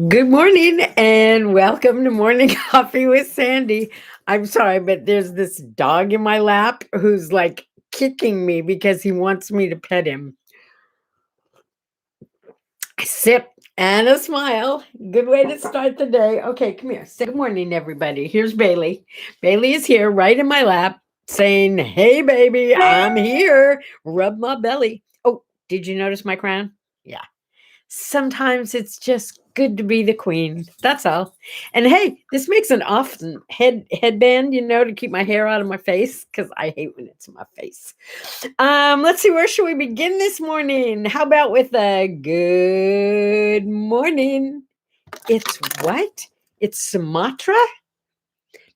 Good morning and welcome to Morning Coffee with Sandy. I'm sorry, but there's this dog in my lap who's like kicking me because he wants me to pet him. A sip and a smile. Good way to start the day. Okay, come here. Say good morning, everybody. Here's Bailey. Bailey is here right in my lap saying, "Hey, baby, I'm here. Rub my belly." Oh, did you notice my crown? Yeah. Sometimes it's just good to be the queen. That's all. And hey, this makes an awesome headband, to keep my hair out of my face because I hate when it's in my face. Let's see, where should we begin this morning? How about with a good morning? It's what? It's Sumatra?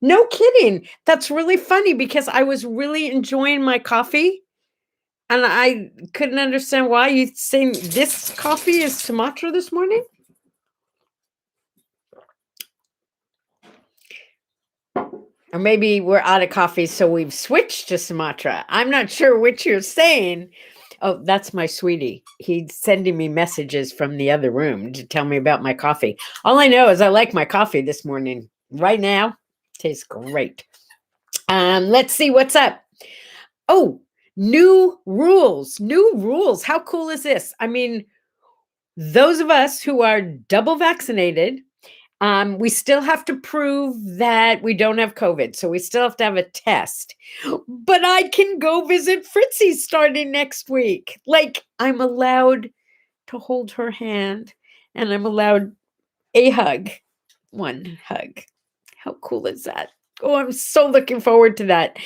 No kidding. That's really funny because I was really enjoying my coffee and I couldn't understand why you saying this coffee is Sumatra this morning. Or maybe we're out of coffee, so we've switched to Sumatra. I'm not sure which you're saying. Oh, that's my sweetie. He's sending me messages from the other room to tell me about my coffee. All I know is I like my coffee this morning. Right now, tastes great. Let's see what's up. Oh, new rules. New rules. How cool is this? I mean, those of us who are double vaccinated, we still have to prove that we don't have COVID. So we still have to have a test. But I can go visit Fritzy starting next week. Like, I'm allowed to hold her hand and I'm allowed a hug. One hug. How cool is that? Oh, I'm so looking forward to that.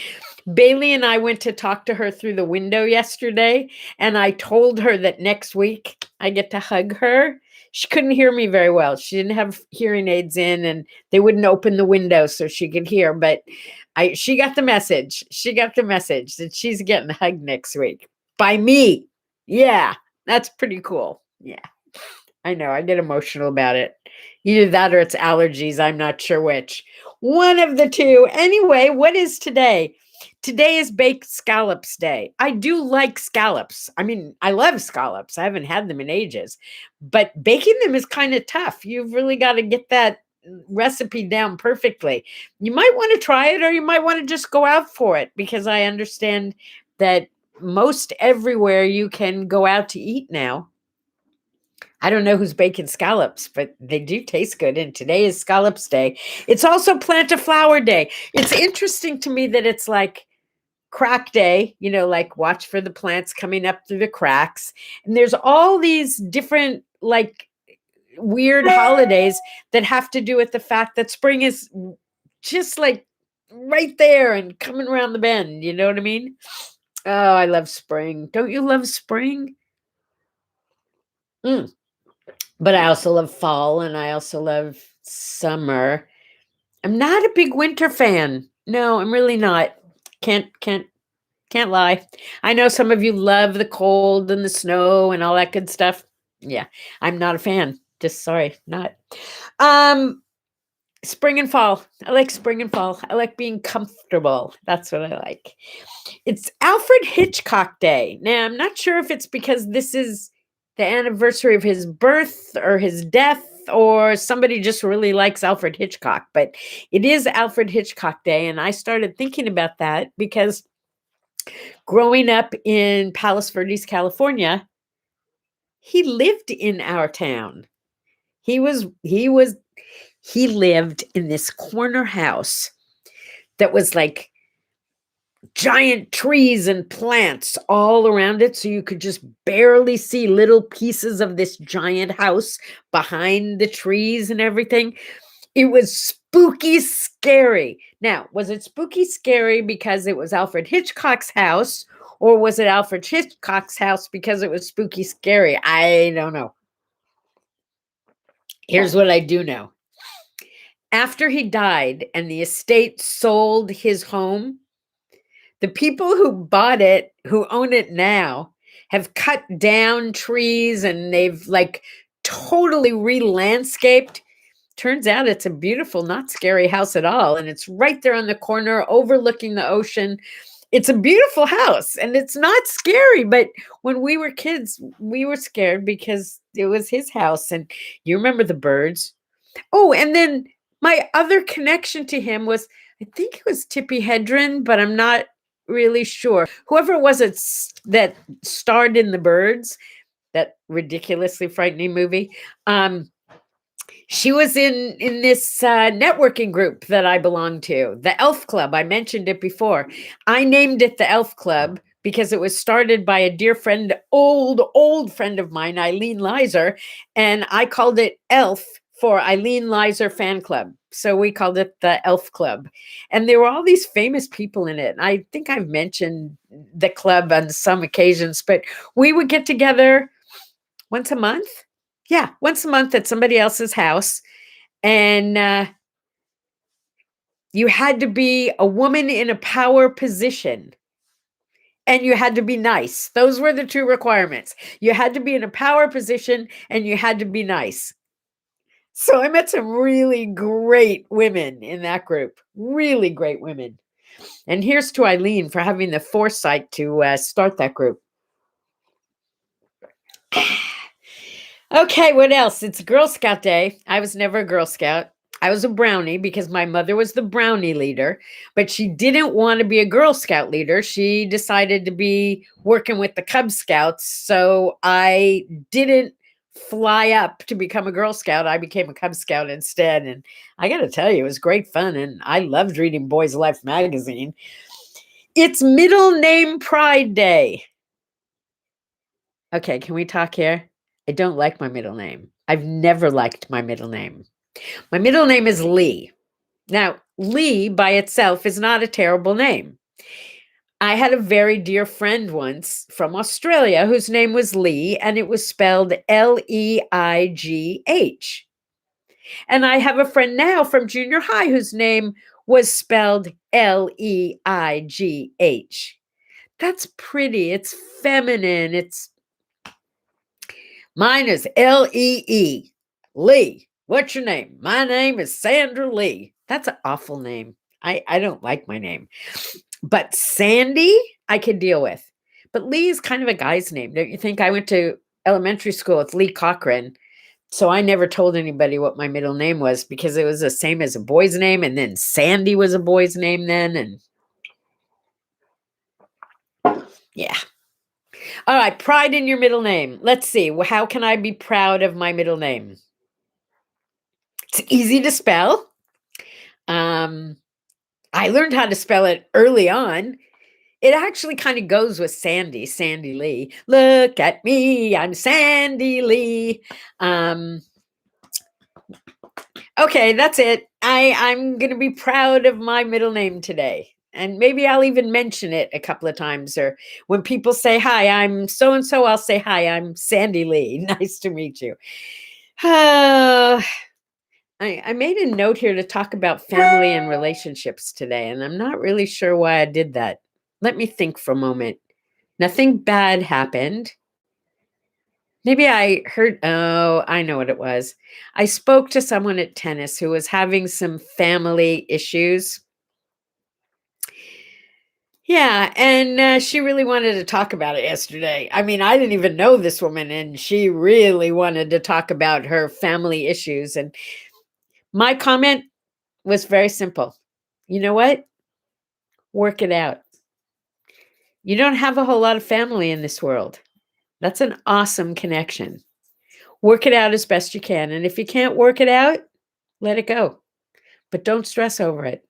Bailey and I went to talk to her through the window yesterday, and I told her that next week I get to hug her. She couldn't hear me very well. She didn't have hearing aids in, and they wouldn't open the window so she could hear. But she got the message. She got the message that she's getting hugged next week by me. Yeah, that's pretty cool. Yeah, I know. I get emotional about it. Either that or it's allergies. I'm not sure which. One of the two. Anyway, what is today? Today is Baked Scallops Day. I do like scallops. I mean, I love scallops. I haven't had them in ages, but baking them is kind of tough. You've really got to get that recipe down perfectly. You might want to try it or you might want to just go out for it because I understand that most everywhere you can go out to eat now. I don't know who's baking scallops, but they do taste good. And today is Scallops Day. It's also Plant a Flower Day. It's interesting to me that it's like crack day, like watch for the plants coming up through the cracks. And there's all these different, like, weird holidays that have to do with the fact that spring is just like right there and coming around the bend. You know what I mean? Oh, I love spring. Don't you love spring? Mm. But I also love fall and I also love summer. I'm not a big winter fan. No, I'm really not. Can't lie. I know some of you love the cold and the snow and all that good stuff. Yeah, I'm not a fan. Just sorry, not. Um Spring and fall. I like spring and fall. I like being comfortable. That's what I like. It's Alfred Hitchcock Day. Now, I'm not sure if it's because this is the anniversary of his birth or his death or somebody just really likes Alfred Hitchcock, but it is Alfred Hitchcock Day. And I started thinking about that because growing up in Palos Verdes, California, he lived in our town. He lived in this corner house that was like giant trees and plants all around it. So you could just barely see little pieces of this giant house behind the trees and everything. It was spooky scary. Now, was it spooky scary because it was Alfred Hitchcock's house, or was it Alfred Hitchcock's house because it was spooky scary? I don't know. Here's what I do know. After he died and the estate sold his home, the people who bought it, who own it now, have cut down trees and they've like totally re-landscaped. Turns out it's a beautiful, not scary house at all. And it's right there on the corner overlooking the ocean. It's a beautiful house and it's not scary, but when we were kids, we were scared because it was his house. And you remember the birds. Oh, and then my other connection to him was, I think it was Tippi Hedren, but I'm not really sure. Whoever it was that starred in The Birds, that ridiculously frightening movie. She was in this networking group that I belong to, the Elf Club. I mentioned it before. I named it the Elf Club because it was started by a dear friend, old friend of mine, Eileen Liza, and I called it Elf for Eileen Liza Fan Club. So we called it the Elf Club. And there were all these famous people in it. I think I've mentioned the club on some occasions, but we would get together once a month. Yeah, once a month at somebody else's house. And you had to be a woman in a power position. And you had to be nice. Those were the two requirements. You had to be in a power position and you had to be nice. So I met some really great women in that group. Really great women. And here's to Eileen for having the foresight to start that group. Okay, what else? It's Girl Scout Day. I was never a Girl Scout. I was a brownie because my mother was the brownie leader, but she didn't want to be a Girl Scout leader. She decided to be working with the Cub Scouts. So I didn't fly up to become a Girl Scout. I became a Cub Scout instead. And I got to tell you, it was great fun. And I loved reading Boys Life magazine. It's Middle Name Pride Day. Okay, can we talk here? I don't like my middle name. I've never liked my middle name. My middle name is Lee. Now, Lee by itself is not a terrible name. I had a very dear friend once from Australia whose name was Lee, and it was spelled Leigh. And I have a friend now from junior high whose name was spelled Leigh. That's pretty. It's feminine. Mine is Lee. Lee. What's your name? My name is Sandra Lee. That's an awful name. I don't like my name. But Sandy, I could deal with. But Lee is kind of a guy's name. Don't you think? I went to elementary school with Lee Cochran. So I never told anybody what my middle name was because it was the same as a boy's name. And then Sandy was a boy's name then. And yeah. All right. Pride in your middle name. Let's see. How can I be proud of my middle name? It's easy to spell. I learned how to spell it early on. It actually kind of goes with Sandy Lee. Look at me, I'm Sandy Lee. Okay, that's it. I'm going to be proud of my middle name today. And maybe I'll even mention it a couple of times. Or when people say, hi, I'm so-and-so, I'll say, hi, I'm Sandy Lee. Nice to meet you. I made a note here to talk about family and relationships today, and I'm not really sure why I did that. Let me think for a moment. Nothing bad happened. Maybe I heard, I know what it was. I spoke to someone at tennis who was having some family issues. Yeah, and she really wanted to talk about it yesterday. I mean, I didn't even know this woman, and she really wanted to talk about her family issues. And my comment was very simple. You know what? Work it out. You don't have a whole lot of family in this world. That's an awesome connection. Work it out as best you can. And if you can't work it out, let it go. But don't stress over it.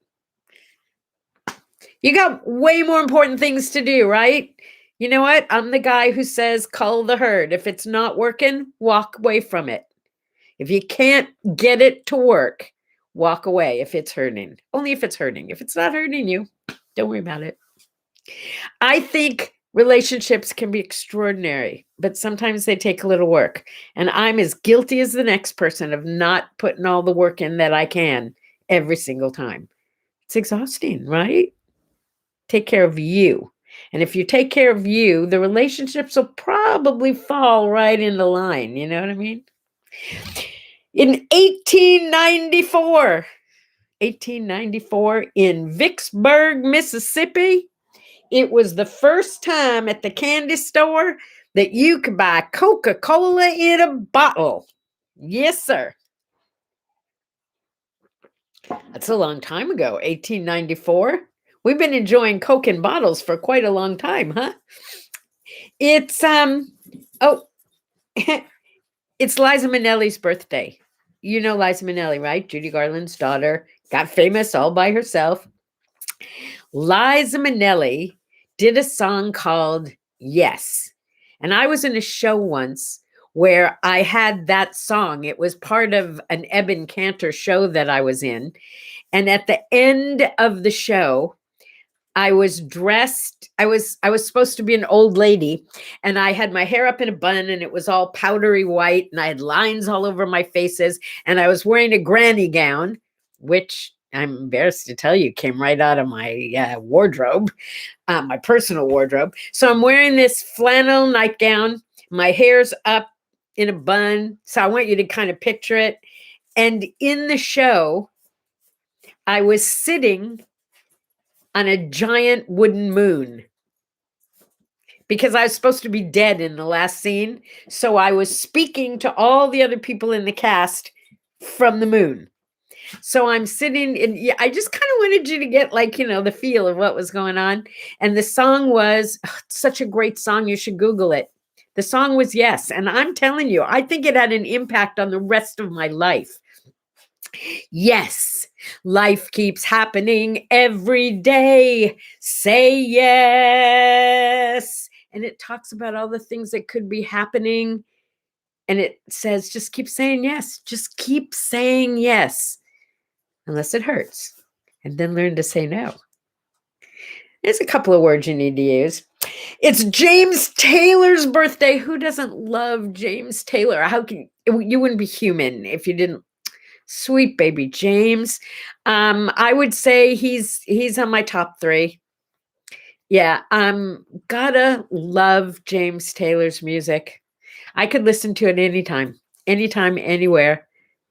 You got way more important things to do, right? You know what? I'm the guy who says cull the herd. If it's not working, walk away from it. If you can't get it to work, walk away if it's hurting. Only if it's hurting. If it's not hurting you, don't worry about it. I think relationships can be extraordinary, but sometimes they take a little work. And I'm as guilty as the next person of not putting all the work in that I can every single time. It's exhausting, right? Take care of you. And if you take care of you, the relationships will probably fall right into line. You know what I mean? In 1894 in Vicksburg, Mississippi, It was the first time at the candy store that you could buy Coca-Cola in a bottle. Yes, sir. That's a long time ago, 1894. We've been enjoying Coke in bottles for quite a long time, huh? It's oh, it's Liza Minnelli's birthday. You know Liza Minnelli, right? Judy Garland's daughter, got famous all by herself. Liza Minnelli did a song called Yes. And I was in a show once where I had that song. It was part of an Eben Cantor show that I was in. And at the end of the show, I was dressed. I was supposed to be an old lady, and I had my hair up in a bun, and it was all powdery white, and I had lines all over my faces, and I was wearing a granny gown, which I'm embarrassed to tell you came right out of my wardrobe, my personal wardrobe. So I'm wearing this flannel nightgown. My hair's up in a bun. So I want you to kind of picture it. And in the show, I was sitting on a giant wooden moon because I was supposed to be dead in the last scene. So I was speaking to all the other people in the cast from the moon. So I'm sitting in, yeah, I just kind of wanted you to get like, the feel of what was going on. And the song was such a great song. You should Google it. The song was Yes. And I'm telling you, I think it had an impact on the rest of my life. Yes, life keeps happening every day. Say yes. And it talks about all the things that could be happening. And it says, just keep saying yes. Just keep saying yes. Unless it hurts. And then learn to say no. There's a couple of words you need to use. It's James Taylor's birthday. Who doesn't love James Taylor? How can you wouldn't be human if you didn't. Sweet baby James. I would say he's on my top 3. Yeah, gotta love James Taylor's music. I could listen to it anytime, anywhere.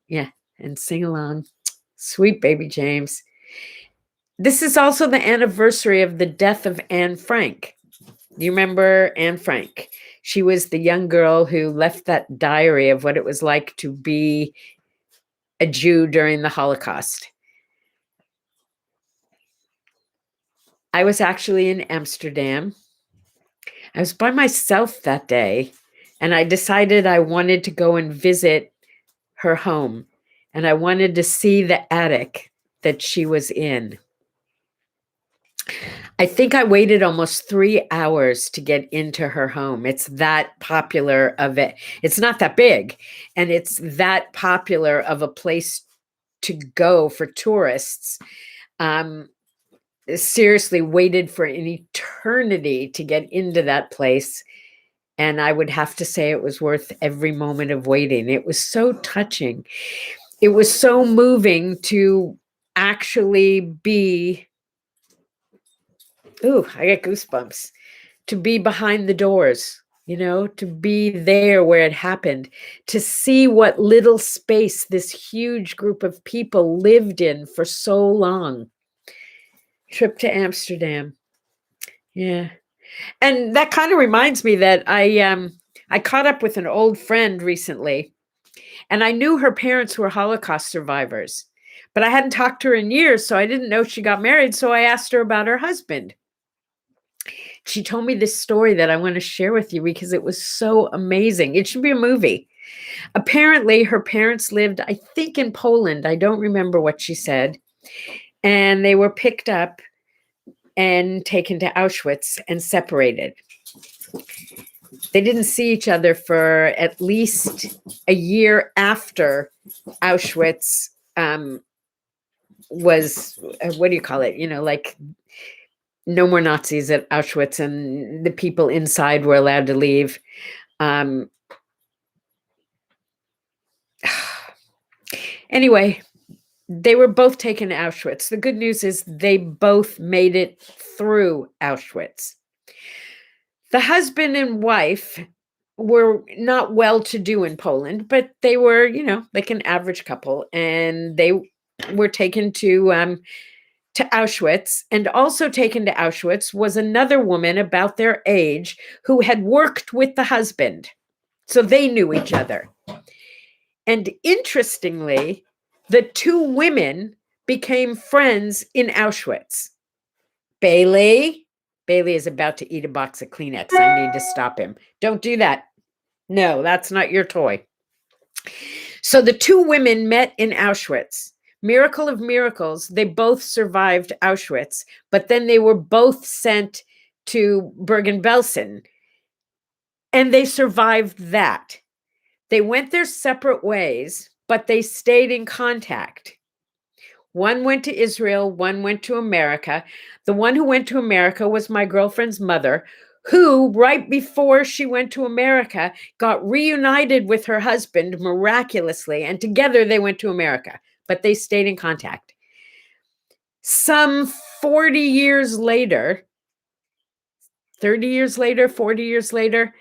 Yeah, and sing along. Sweet baby James. This is also the anniversary of the death of Anne Frank. You remember Anne Frank? She was the young girl who left that diary of what it was like to be a Jew during the Holocaust. I was actually in Amsterdam. I was by myself that day, and I decided I wanted to go and visit her home, and I wanted to see the attic that she was in. I think I waited almost 3 hours to get into her home. It's that popular of it. It's not that big, and it's that popular of a place to go for tourists. Seriously waited for an eternity to get into that place. And I would have to say it was worth every moment of waiting. It was so touching. It was so moving to actually be, I get goosebumps, to be behind the doors, to be there where it happened, to see what little space this huge group of people lived in for so long. Trip to Amsterdam. Yeah. And that kind of reminds me that I caught up with an old friend recently, and I knew her parents were Holocaust survivors, but I hadn't talked to her in years, so I didn't know she got married. So I asked her about her husband. She told me this story that I want to share with you because it was so amazing. It should be a movie. Apparently, her parents lived, I think, in Poland. I don't remember what she said. And they were picked up and taken to Auschwitz and separated. They didn't see each other for at least a year after Auschwitz was, what do you call it? Like no more Nazis at Auschwitz, and the people inside were allowed to leave. Anyway, they were both taken to Auschwitz. The good news is they both made it through Auschwitz. The husband and wife were not well-to-do in Poland, but they were, like an average couple, and they were taken to to Auschwitz, and also taken to Auschwitz, was another woman about their age who had worked with the husband. So they knew each other. And interestingly, the two women became friends in Auschwitz. Bailey is about to eat a box of Kleenex. I need to stop him. Don't do that. No, that's not your toy. So the two women met in Auschwitz. Miracle of miracles, they both survived Auschwitz, but then they were both sent to Bergen-Belsen, and they survived that. They went their separate ways, but they stayed in contact. One went to Israel, one went to America. The one who went to America was my girlfriend's mother, who, right before she went to America, got reunited with her husband miraculously, and together they went to America, but they stayed in contact. Some 40 years later, 30 years later, 40 years later,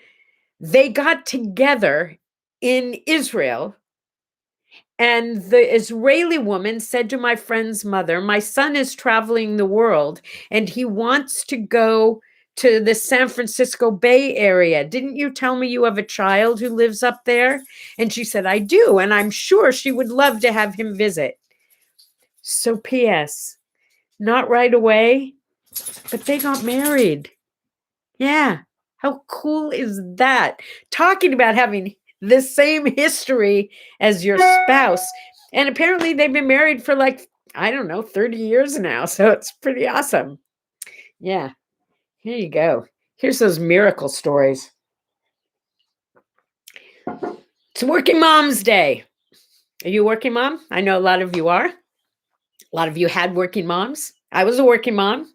they got together in Israel. And the Israeli woman said to my friend's mother, my son is traveling the world and he wants to go to the San Francisco Bay Area. Didn't you tell me you have a child who lives up there? And she said, I do. And I'm sure she would love to have him visit. So P.S., not right away, but they got married. Yeah. How cool is that? Talking about having the same history as your spouse. And apparently they've been married for like, I don't know, 30 years now. So it's pretty awesome. Yeah. Here you go. Here's those miracle stories. It's Working Moms Day. Are you a working mom? I know a lot of you are. A lot of you had working moms. I was a working mom.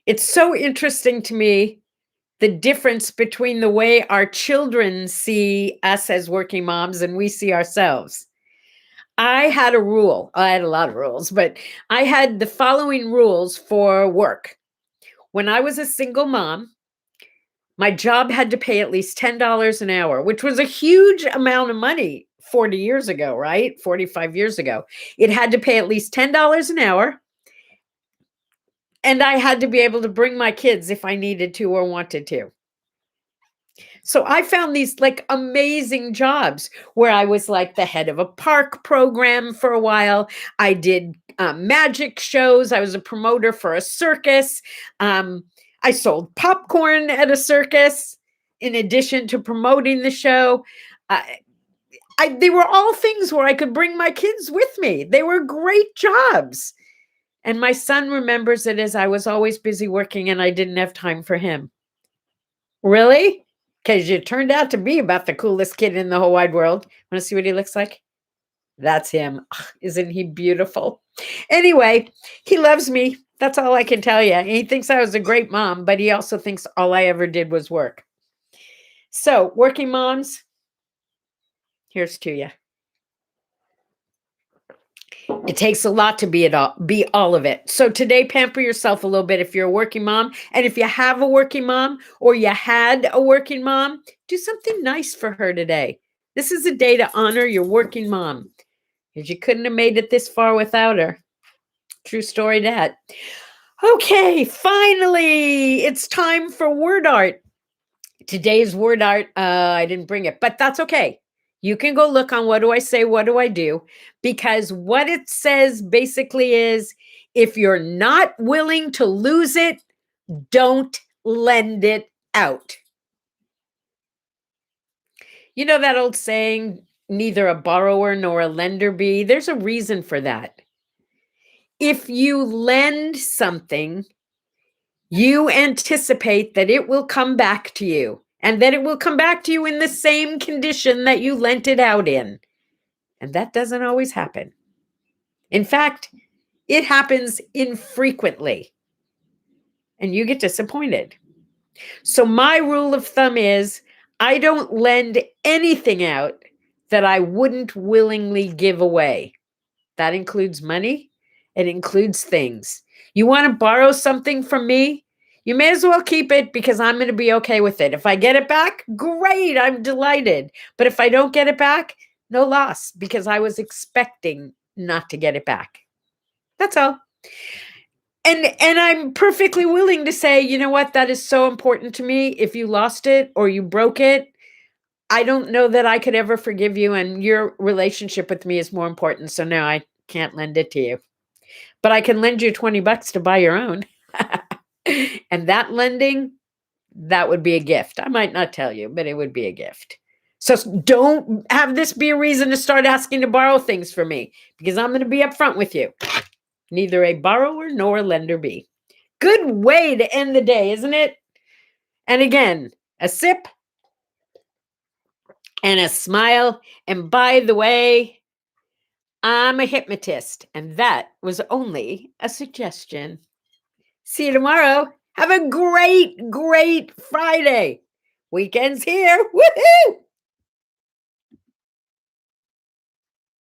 It's so interesting to me, the difference between the way our children see us as working moms and we see ourselves. I had a rule. I had a lot of rules, but I had the following rules for work. When I was a single mom, my job had to pay at least $10 an hour, which was a huge amount of money 40 years ago, right? 45 years ago. It had to pay at least $10 an hour. And I had to be able to bring my kids if I needed to or wanted to. So I found these like amazing jobs where I was like the head of a park program for a while. I did magic shows. I was a promoter for a circus. I sold popcorn at a circus in addition to promoting the show. They were all things where I could bring my kids with me. They were great jobs. And my son remembers it as I was always busy working and I didn't have time for him. Really? Because you turned out to be about the coolest kid in the whole wide world. Want to see what he looks like? That's him. Isn't he beautiful? Anyway, he loves me. That's all I can tell you. He thinks I was a great mom, but he also thinks all I ever did was work. So, working moms, here's to you. It takes a lot to be all of it. So today, pamper yourself a little bit if you're a working mom. And if you have a working mom or you had a working mom, do something nice for her today. This is a day to honor your working mom, because you couldn't have made it this far without her. True story, that. Okay, finally, it's time for word art. Today's word art, I didn't bring it, but that's okay. You can go look on What Do I Say, What Do I Do? Because what it says basically is, if you're not willing to lose it, don't lend it out. You know that old saying, neither a borrower nor a lender be? There's a reason for that. If you lend something, you anticipate that it will come back to you. And that it will come back to you in the same condition that you lent it out in. And that doesn't always happen. In fact, it happens infrequently. And you get disappointed. So my rule of thumb is, I don't lend anything out that I wouldn't willingly give away. That includes money. It includes things. You want to borrow something from me? You may as well keep it, because I'm going to be okay with it. If I get it back, great, I'm delighted. But if I don't get it back, no loss, because I was expecting not to get it back. That's all. And I'm perfectly willing to say, you know what, that is so important to me. If you lost it or you broke it, I don't know that I could ever forgive you, and your relationship with me is more important. So no, I can't lend it to you. But I can lend you $20 to buy your own. And that lending, that would be a gift. I might not tell you, but it would be a gift. So don't have this be a reason to start asking to borrow things from me, because I'm going to be upfront with you. Neither a borrower nor a lender be. Good way to end the day, isn't it? And again, a sip and a smile. And by the way, I'm a hypnotist, and that was only a suggestion. See you tomorrow. Have a great, great Friday. Weekend's here. Woohoo!